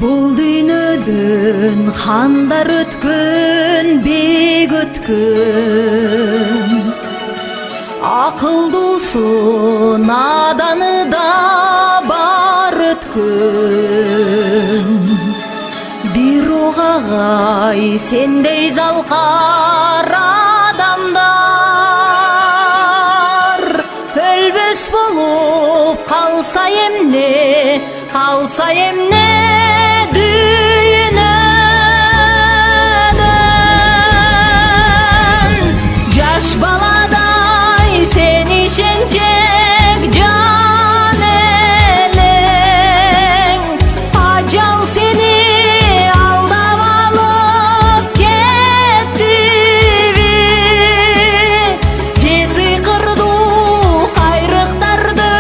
Бул дүйнөдөн хандар өткөн, бек өткөн. Акылдуусу, наданы да бар өткөн. Бирок агай сендей залкар адамдар өлбөс болуп калса эмне дүйнөдөн. Жаш баладай сен ишенчек жан элең, ажал сени алдап алып кеттиби, же сыйкырдуу кайрыктарды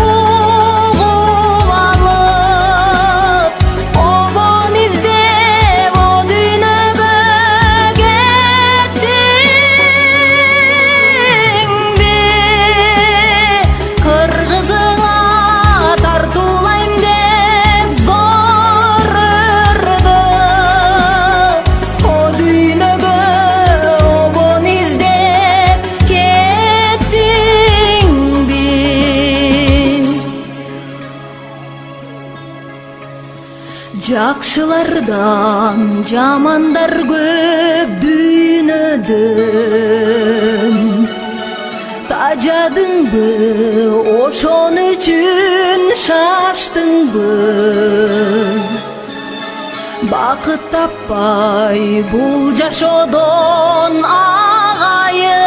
угуп алып, обон издеп о дүйнөгө кеттиңби? Кыргызыңа тартуулайм деп зор ырды, о дүйнөгө обон издеп кеттиңби? Жакшылардан жамандар көп дүйнөдөн. Тажадыңбы, ошон үчүн шаштыңбы? Бакыт таппай бул жашоодон агайым,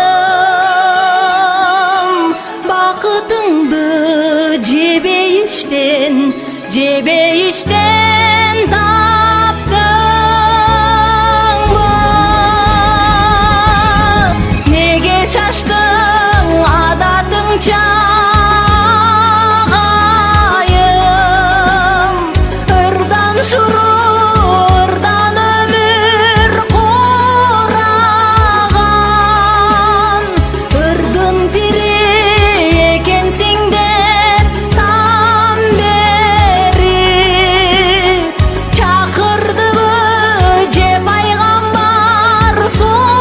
бакытыңды жебейиштен таптыңбы? Неге шаштың адатыңча агайым? Ырдан шуру, ырдан өмүр кураган, ырдын пири экенсиң деп там берип чакырдыбы же пайгамбар Сулайман?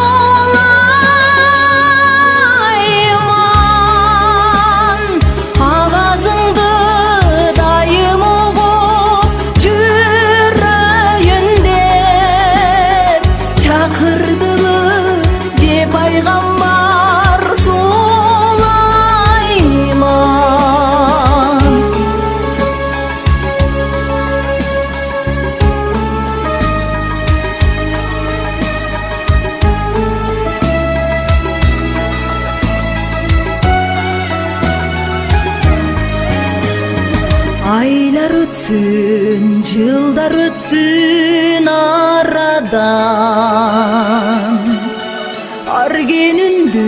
Авазыңды дайым угуп жүрөйүн деп чакырдыбы же пайгамбар Сулайман? Айлар өтсүн, жылдар өтсүн арадан, ар күнүндү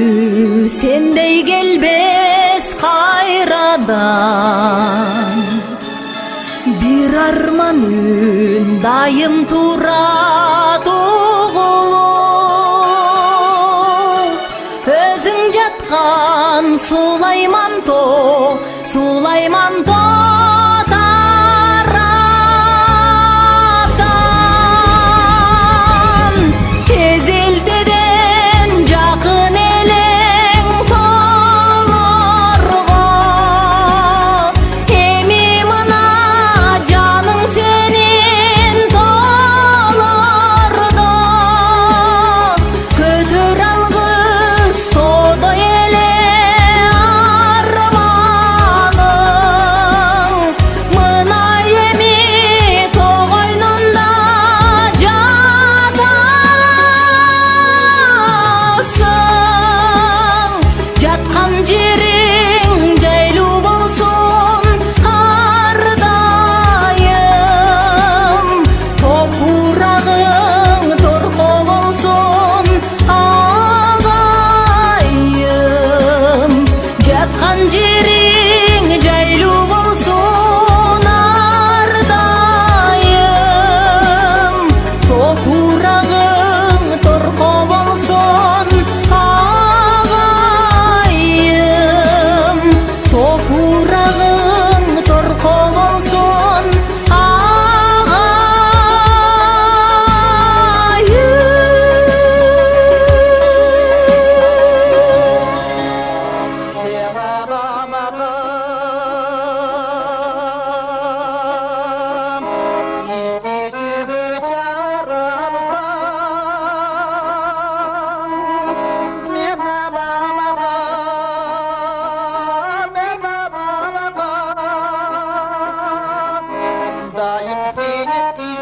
сендей келбес кайрадан. Бир арман үн дайым турат угулуп, өзүң жаткан Сулайман тоо тараптан. Кезелтеден жакын элең тоолорго, эми мына жаның сенин тоолордо. Көтөр алгыс тоодой эле арманың, seni